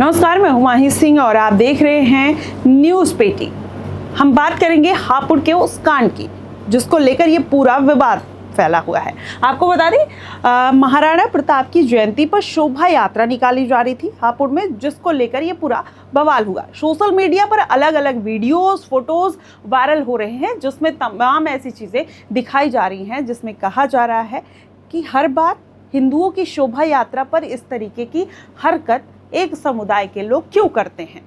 नमस्कार, मैं हूं माही सिंह और आप देख रहे हैं न्यूज़ पेटी। हम बात करेंगे हापुड़ के उस कांड की जिसको लेकर ये पूरा विवाद फैला हुआ है। आपको बता दें, महाराणा प्रताप की जयंती पर शोभा यात्रा निकाली जा रही थी हापुड़ में, जिसको लेकर ये पूरा बवाल हुआ। सोशल मीडिया पर अलग अलग वीडियोस, फोटोज वायरल हो रहे हैं जिसमें तमाम ऐसी चीज़ें दिखाई जा रही हैं जिसमें कहा जा रहा है कि हर बार हिंदुओं की शोभा यात्रा पर इस तरीके की हरकत एक समुदाय के लोग क्यों करते हैं,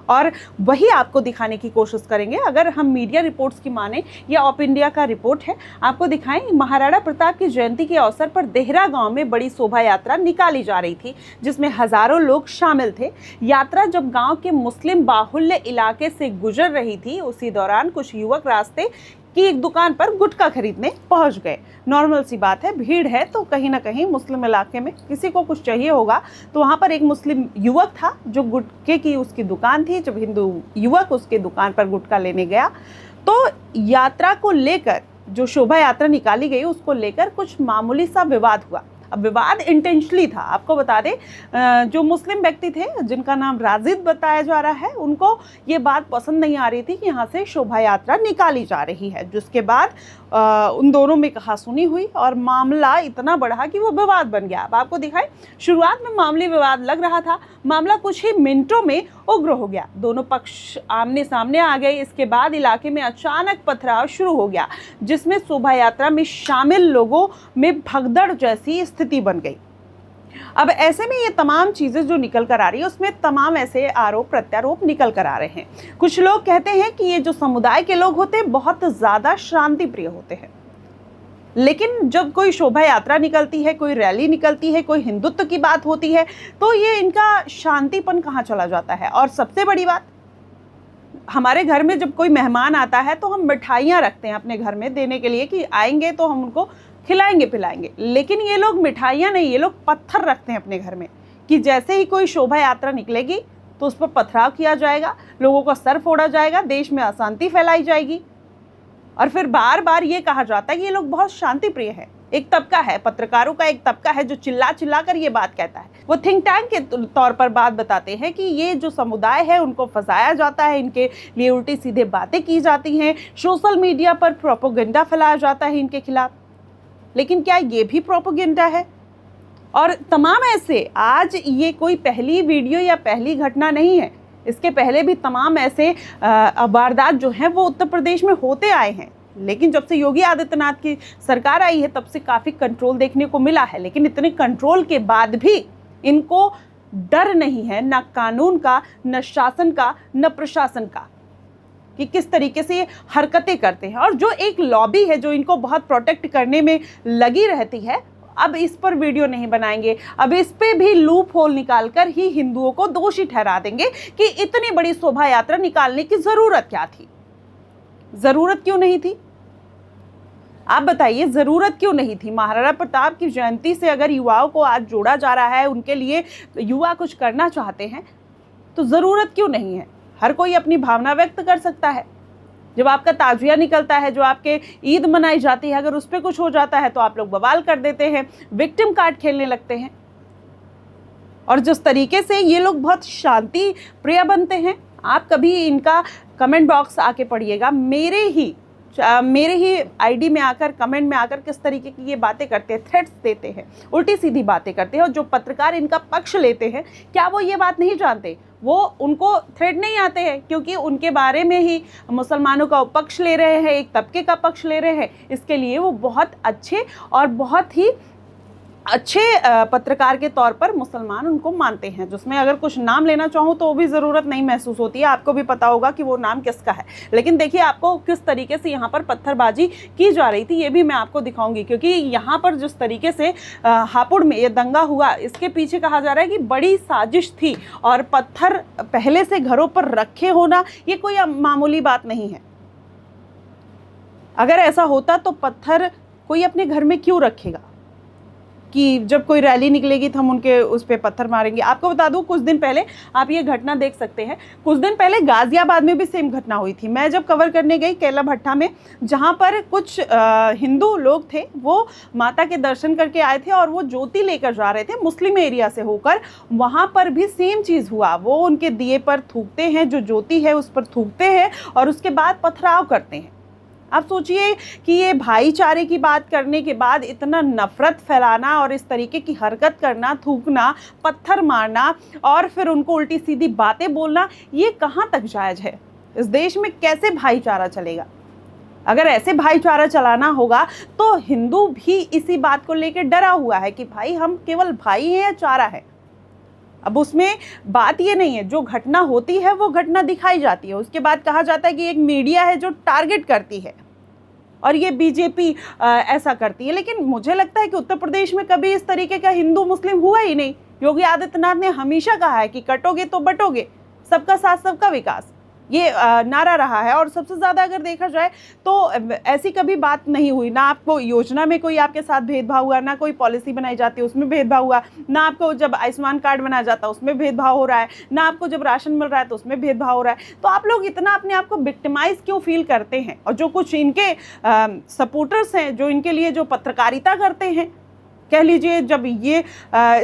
और वही आपको दिखाने की कोशिश करेंगे। अगर हम मीडिया रिपोर्ट्स की माने, या ऑफ इंडिया का रिपोर्ट है, आपको दिखाएं महाराणा प्रताप की जयंती के अवसर पर देहरा गांव में बड़ी शोभा यात्रा निकाली जा रही थी जिसमें हजारों लोग शामिल थे। यात्रा जब गांव के मुस्लिम बाहुल्य इलाके से गुजर रही थी, उसी दौरान कुछ युवक रास्ते की एक दुकान पर गुटखा खरीदने पहुंच गए। नॉर्मल सी बात है, भीड़ है तो कहीं ना कहीं मुस्लिम इलाके में किसी को कुछ चाहिए होगा, तो वहां पर एक मुस्लिम युवक था जो गुटखे की उसकी दुकान थी। जब हिंदू युवक उसके दुकान पर गुटखा लेने गया तो यात्रा को लेकर, जो शोभा यात्रा निकाली गई उसको लेकर कुछ मामूली सा विवाद हुआ। अब विवाद इंटेंशनली था। आपको बता दें, जो मुस्लिम व्यक्ति थे जिनका नाम राजिद बताया जा रहा है, उनको ये बात पसंद नहीं आ रही थी कि यहाँ से शोभा यात्रा निकाली जा रही है, जिसके बाद उन दोनों में कहासुनी हुई और मामला इतना बढ़ा कि वो विवाद बन गया। अब आपको दिखाएं, शुरुआत में मामूली विवाद लग रहा था, मामला कुछ ही मिनटों में उग्र हो गया। दोनों पक्ष आमने सामने आ गए। इसके बाद इलाके में अचानक पथराव शुरू हो गया जिसमें शोभा यात्रा में शामिल लोगों में भगदड़ जैसी स्थिति बन गई। अब ऐसे में ये तमाम चीज़ें जो निकल कर आ रही है उसमें तमाम ऐसे आरोप प्रत्यारोप निकल कर आ रहे हैं। कुछ लोग कहते हैं कि ये जो समुदाय के लोग होते हैं बहुत ज़्यादा शांति प्रिय होते हैं, लेकिन जब कोई शोभा यात्रा निकलती है, कोई रैली निकलती है, कोई हिंदुत्व की बात होती है, तो ये इनका शांतिपन कहाँ चला जाता है। और सबसे बड़ी बात, हमारे घर में जब कोई मेहमान आता है तो हम मिठाइयाँ रखते हैं अपने घर में देने के लिए कि आएंगे तो हम उनको खिलाएंगे पिलाएंगे, लेकिन ये लोग मिठाइयाँ नहीं, ये लोग पत्थर रखते हैं अपने घर में कि जैसे ही कोई शोभा यात्रा निकलेगी तो उस पर पथराव किया जाएगा, लोगों का सर फोड़ा जाएगा, देश में अशांति फैलाई जाएगी। और फिर बार बार ये कहा जाता है कि ये लोग बहुत शांति प्रिय है। एक तबका है, पत्रकारों का एक तबका है जो चिल्ला चिल्ला कर ये बात कहता है। वो थिंक टैंक के तौर पर बात बताते हैं कि ये जो समुदाय है उनको फंसाया जाता है, इनके लिए उल्टी सीधे बातें की जाती हैं, सोशल मीडिया पर प्रोपोगेंडा फैलाया जाता है इनके खिलाफ। लेकिन क्या ये भी प्रोपोगेंडा है? और तमाम ऐसे, आज ये कोई पहली वीडियो या पहली घटना नहीं है, इसके पहले भी तमाम ऐसे वारदात जो हैं वो उत्तर प्रदेश में होते आए हैं। लेकिन जब से योगी आदित्यनाथ की सरकार आई है तब से काफ़ी कंट्रोल देखने को मिला है, लेकिन इतने कंट्रोल के बाद भी इनको डर नहीं है, न कानून का, न शासन का, न प्रशासन का, कि किस तरीके से ये हरकतें करते हैं। और जो एक लॉबी है जो इनको बहुत प्रोटेक्ट करने में लगी रहती है, अब इस पर वीडियो नहीं बनाएंगे, अब इस पे भी लूप होल निकालकर ही हिंदुओं को दोषी ठहरा देंगे कि इतनी बड़ी शोभा यात्रा निकालने की ज़रूरत क्या थी। ज़रूरत क्यों नहीं थी? आप बताइए, ज़रूरत क्यों नहीं थी? महाराणा प्रताप की जयंती से अगर युवाओं को आज जोड़ा जा रहा है, उनके लिए युवा कुछ करना चाहते हैं, तो ज़रूरत क्यों नहीं है? हर कोई अपनी भावना व्यक्त कर सकता है। जब आपका ताजिया निकलता है, जो आपके ईद मनाई जाती है, अगर उस पर कुछ हो जाता है तो आप लोग बवाल कर देते हैं, विक्टिम कार्ड खेलने लगते हैं। और जिस तरीके से ये लोग बहुत शांति प्रिय बनते हैं, आप कभी इनका कमेंट बॉक्स आके पढ़िएगा, मेरे ही आईडी में आकर, कमेंट में आकर किस तरीके की ये बातें करते हैं, थ्रेट्स देते हैं, उल्टी सीधी बातें करते हैं। और जो पत्रकार इनका पक्ष लेते हैं, क्या वो ये बात नहीं जानते? वो उनको थ्रेट नहीं आते हैं क्योंकि उनके बारे में ही मुसलमानों का पक्ष ले रहे हैं, एक तबके का पक्ष ले रहे हैं। इसके लिए वो बहुत अच्छे और बहुत ही अच्छे पत्रकार के तौर पर मुसलमान उनको मानते हैं, जिसमें अगर कुछ नाम लेना चाहूँ तो वो भी ज़रूरत नहीं महसूस होती है। आपको भी पता होगा कि वो नाम किसका है। लेकिन देखिए, आपको किस तरीके से यहाँ पर पत्थरबाजी की जा रही थी ये भी मैं आपको दिखाऊंगी, क्योंकि यहाँ पर जिस तरीके से हापुड़ में ये दंगा हुआ, इसके पीछे कहा जा रहा है कि बड़ी साजिश थी और पत्थर पहले से घरों पर रखे होना ये कोई मामूली बात नहीं है। अगर ऐसा होता तो पत्थर कोई अपने घर में क्यों रखेगा? कि जब कोई रैली निकलेगी तो हम उनके उस पर पत्थर मारेंगे। आपको बता दूं, कुछ दिन पहले आप ये घटना देख सकते हैं, कुछ दिन पहले गाजियाबाद में भी सेम घटना हुई थी। मैं जब कवर करने गई केला भट्टा में, जहाँ पर कुछ हिंदू लोग थे, वो माता के दर्शन करके आए थे और वो ज्योति लेकर जा रहे थे मुस्लिम एरिया से होकर, वहाँ पर भी सेम चीज़ हुआ। वो उनके दिए पर थूकते हैं, जो ज्योति है उस पर थूकते हैं और उसके बाद पथराव करते हैं। आप सोचिए कि ये भाईचारे की बात करने के बाद इतना नफरत फैलाना और इस तरीके की हरकत करना, थूकना, पत्थर मारना और फिर उनको उल्टी सीधी बातें बोलना, ये कहाँ तक जायज़ है? इस देश में कैसे भाईचारा चलेगा? अगर ऐसे भाईचारा चलाना होगा तो हिंदू भी इसी बात को लेकर डरा हुआ है कि भाई हम केवल भाई हैं या चारा है। अब उसमें बात ये नहीं है, जो घटना होती है वो घटना दिखाई जाती है, उसके बाद कहा जाता है कि एक मीडिया है जो टारगेट करती है और ये बीजेपी ऐसा करती है। लेकिन मुझे लगता है कि उत्तर प्रदेश में कभी इस तरीके का हिंदू मुस्लिम हुआ ही नहीं। योगी आदित्यनाथ ने हमेशा कहा है कि कटोगे तो बटोगे, सबका साथ सबका विकास, ये नारा रहा है। और सबसे ज़्यादा अगर देखा जाए तो ऐसी कभी बात नहीं हुई, ना आपको योजना में कोई आपके साथ भेदभाव हुआ, ना कोई पॉलिसी बनाई जाती है उसमें भेदभाव हुआ, ना आपको जब आयुष्मान कार्ड बनाया जाता है उसमें भेदभाव हो रहा है, ना आपको जब राशन मिल रहा है तो उसमें भेदभाव हो रहा है। तो आप लोग इतना अपने आप को विक्टिमाइज क्यों फील करते हैं? और जो कुछ इनके सपोर्टर्स हैं, जो इनके लिए जो पत्रकारिता करते हैं, कह लीजिए, जब ये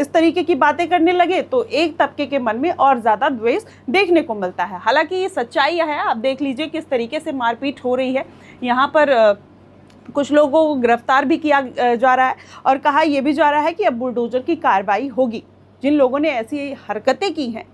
इस तरीके की बातें करने लगे तो एक तबके के मन में और ज़्यादा द्वेष देखने को मिलता है। हालांकि ये सच्चाई है, आप देख लीजिए किस तरीके से मारपीट हो रही है। यहाँ पर कुछ लोगों को गिरफ्तार भी किया जा रहा है और कहा यह भी जा रहा है कि अब बुलडोजर की कार्रवाई होगी। जिन लोगों ने ऐसी हरकतें की हैं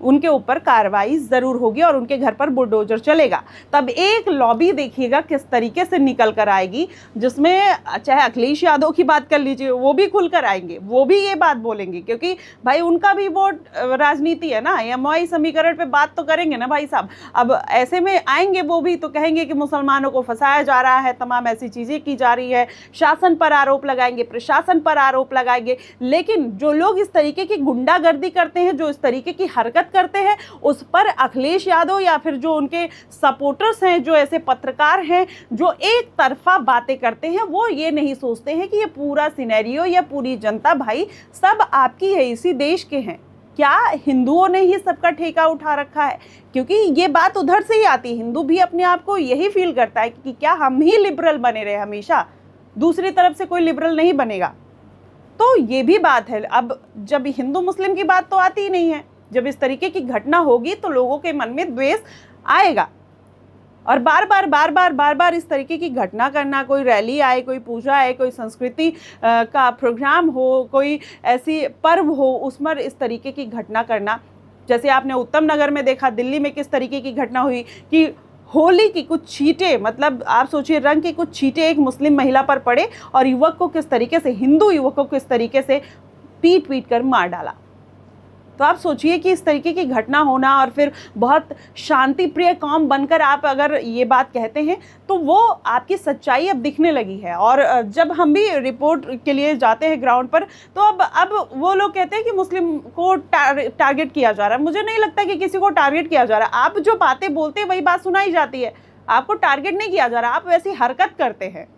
उनके ऊपर कार्रवाई ज़रूर होगी और उनके घर पर बुलडोजर चलेगा। तब एक लॉबी देखिएगा किस तरीके से निकल कर आएगी, जिसमें चाहे अखिलेश यादव की बात कर लीजिए, वो भी खुलकर आएंगे, वो भी ये बात बोलेंगे, क्योंकि भाई उनका भी वोट राजनीति है ना। एमओआई समीकरण पे बात तो करेंगे ना भाई साहब। अब ऐसे में आएंगे वो भी तो कहेंगे कि मुसलमानों को फंसाया जा रहा है, तमाम ऐसी चीज़ें की जा रही है, शासन पर आरोप लगाएंगे, प्रशासन पर आरोप लगाएंगे। लेकिन जो लोग इस तरीके की गुंडागर्दी करते हैं, जो इस तरीके की हरकत करते हैं, उस पर अखिलेश यादव या फिर जो उनके सपोर्टर्स हैं, जो ऐसे पत्रकार हैं जो एक तरफा बातें करते हैं, वो ये नहीं सोचते हैं कि ये पूरा सिनेरियो या पूरी जनता भाई सब आपकी है, इसी देश के हैं। क्या हिंदुओं ने ही सबका ठेका उठा रखा है? क्योंकि ये बात उधर से ही आती है। हिंदू भी अपने आप को यही फील करता है कि क्या हम ही लिबरल बने रहे हमेशा, दूसरी तरफ से कोई लिबरल नहीं बनेगा। तो ये भी बात है। अब जब हिंदू मुस्लिम की बात तो आती ही नहीं है, जब इस तरीके की घटना होगी तो लोगों के मन में द्वेष आएगा। और बार बार इस तरीके की घटना करना, कोई रैली आए, कोई पूजा आए, कोई संस्कृति का प्रोग्राम हो, कोई ऐसी पर्व हो, उस पर इस तरीके की घटना करना, जैसे आपने उत्तम नगर में देखा, दिल्ली में किस तरीके की घटना हुई कि होली की कुछ छींटे, मतलब आप सोचिए रंग की कुछ छींटे एक मुस्लिम महिला पर पड़े और युवक को किस तरीके से, हिंदू युवक को किस तरीके से पीट कर मार डाला। तो आप सोचिए कि इस तरीके की घटना होना और फिर बहुत शांति प्रिय कौम बनकर आप अगर ये बात कहते हैं तो वो आपकी सच्चाई अब दिखने लगी है। और जब हम भी रिपोर्ट के लिए जाते हैं ग्राउंड पर तो अब वो लोग कहते हैं कि मुस्लिम को टारगेट किया जा रहा है। मुझे नहीं लगता कि किसी को टारगेट किया जा रहा है। आप जो बातें बोलते हैं वही बात सुनाई जाती है, आपको टारगेट नहीं किया जा रहा, आप वैसी हरकत करते हैं।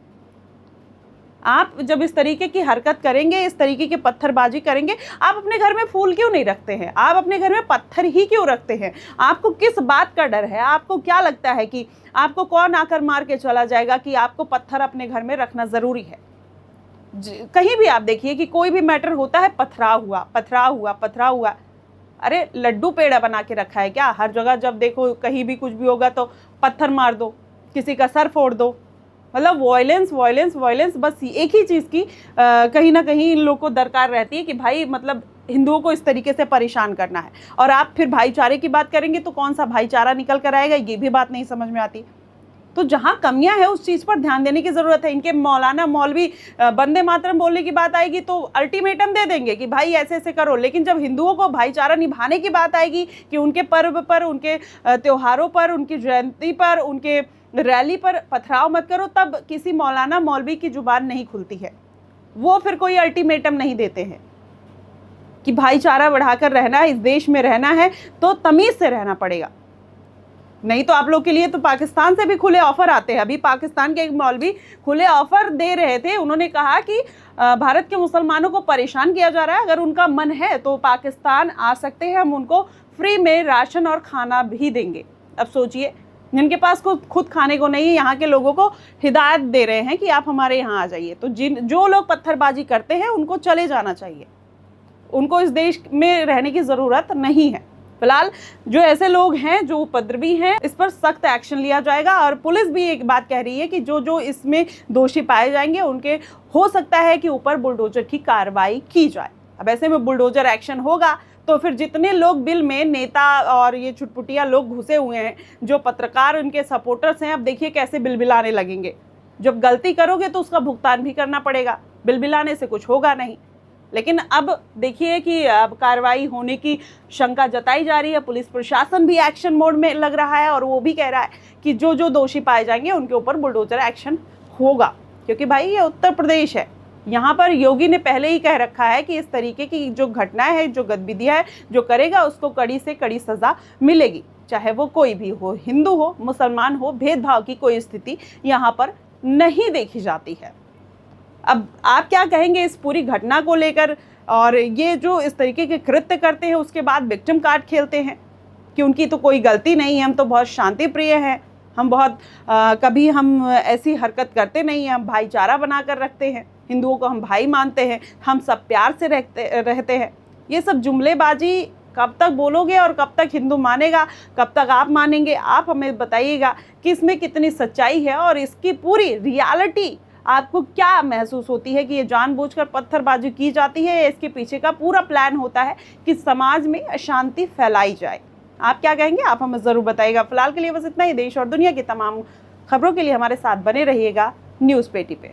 आप जब इस तरीके की हरकत करेंगे, इस तरीके की पत्थरबाजी करेंगे, आप अपने घर में फूल क्यों नहीं रखते हैं? आप अपने घर में पत्थर ही क्यों रखते हैं? आपको किस बात का डर है? आपको क्या लगता है कि आपको कौन आकर मार के चला जाएगा कि आपको पत्थर अपने घर में रखना ज़रूरी है? कहीं भी आप देखिए कि कोई भी मैटर होता है, पथराव हुआ। अरे लड्डू पेड़ा बना के रखा है क्या? हर जगह जब देखो कहीं भी कुछ भी होगा तो पत्थर मार दो, किसी का सर फोड़ दो। मतलब वॉयलेंस, बस एक ही चीज़ की कहीं ना कहीं इन लोगों को दरकार रहती है कि भाई मतलब हिंदुओं को इस तरीके से परेशान करना है। और आप फिर भाईचारे की बात करेंगे तो कौन सा भाईचारा निकल कर आएगा, ये भी बात नहीं समझ में आती। तो जहाँ कमियां है उस चीज़ पर ध्यान देने की ज़रूरत है। इनके मौलाना मौलवी वंदे मातरम बोलने की बात आएगी तो अल्टीमेटम दे देंगे कि भाई ऐसे ऐसे करो। लेकिन जब हिंदुओं को भाईचारा निभाने की बात आएगी कि उनके पर्व पर, उनके त्योहारों पर, उनकी जयंती पर, उनके रैली पर पथराव मत करो, तब किसी मौलाना मौलवी की जुबान नहीं खुलती है। वो फिर कोई अल्टीमेटम नहीं देते हैं कि भाईचारा बढ़ाकर रहना है, इस देश में रहना है तो तमीज़ से रहना पड़ेगा। नहीं तो आप लोग के लिए तो पाकिस्तान से भी खुले ऑफर आते हैं। अभी पाकिस्तान के एक मौलवी खुले ऑफर दे रहे थे। उन्होंने कहा कि भारत के मुसलमानों को परेशान किया जा रहा है, अगर उनका मन है तो पाकिस्तान आ सकते हैं, हम उनको फ्री में राशन और खाना भी देंगे। अब सोचिए, जिनके पास खुद खाने को नहीं है, यहाँ के लोगों को हिदायत दे रहे हैं कि आप हमारे यहाँ आ जाइए। तो जो लोग पत्थरबाजी करते हैं उनको चले जाना चाहिए, उनको इस देश में रहने की ज़रूरत नहीं है। फिलहाल जो ऐसे लोग हैं जो उपद्रवी हैं, इस पर सख्त एक्शन लिया जाएगा। और पुलिस भी एक बात कह रही है कि जो इसमें दोषी पाए जाएंगे उनके हो सकता है कि ऊपर बुलडोजर की कार्रवाई की जाए। अब ऐसे में बुलडोजर एक्शन होगा तो फिर जितने लोग बिल में नेता और ये छुटपुटिया लोग घुसे हुए हैं, जो पत्रकार उनके सपोर्टर्स हैं, अब देखिए कैसे बिलबिलाने लगेंगे। जब गलती करोगे तो उसका भुगतान भी करना पड़ेगा, बिलबिलाने से कुछ होगा नहीं। लेकिन अब देखिए कि अब कार्रवाई होने की शंका जताई जा रही है। पुलिस प्रशासन भी एक्शन मोड में लग रहा है और वो भी कह रहा है कि जो दोषी पाए जाएंगे उनके ऊपर बुलडोजर एक्शन होगा। क्योंकि भाई ये उत्तर प्रदेश है, यहाँ पर योगी ने पहले ही कह रखा है कि इस तरीके की जो घटनाएं हैं, जो गतिविधियां है, जो करेगा उसको कड़ी से कड़ी सजा मिलेगी, चाहे वो कोई भी हो, हिंदू हो, मुसलमान हो। भेदभाव की कोई स्थिति यहाँ पर नहीं देखी जाती है। अब आप क्या कहेंगे इस पूरी घटना को लेकर? और ये जो इस तरीके के कृत्य करते हैं उसके बाद विक्टिम कार्ड खेलते हैं कि उनकी तो कोई गलती नहीं है, हम तो बहुत शांति प्रिय हैं, हम बहुत कभी हम ऐसी हरकत करते नहीं हैं, हम भाईचारा बना कर रखते हैं, हिंदुओं को हम भाई मानते हैं, हम सब प्यार से रहते हैं। ये सब जुमलेबाजी कब तक बोलोगे और कब तक हिंदू मानेगा, कब तक आप मानेंगे? आप हमें बताइएगा कि इसमें कितनी सच्चाई है और इसकी पूरी रियलिटी आपको क्या महसूस होती है कि ये जानबूझकर पत्थरबाजी की जाती है, इसके पीछे का पूरा प्लान होता है कि समाज में अशांति फैलाई जाए। आप क्या कहेंगे? आप हमें ज़रूर बताइएगा। फिलहाल के लिए बस इतना ही। देश और दुनिया की तमाम खबरों के लिए हमारे साथ बने रहिएगा न्यूज़ पेटी पे।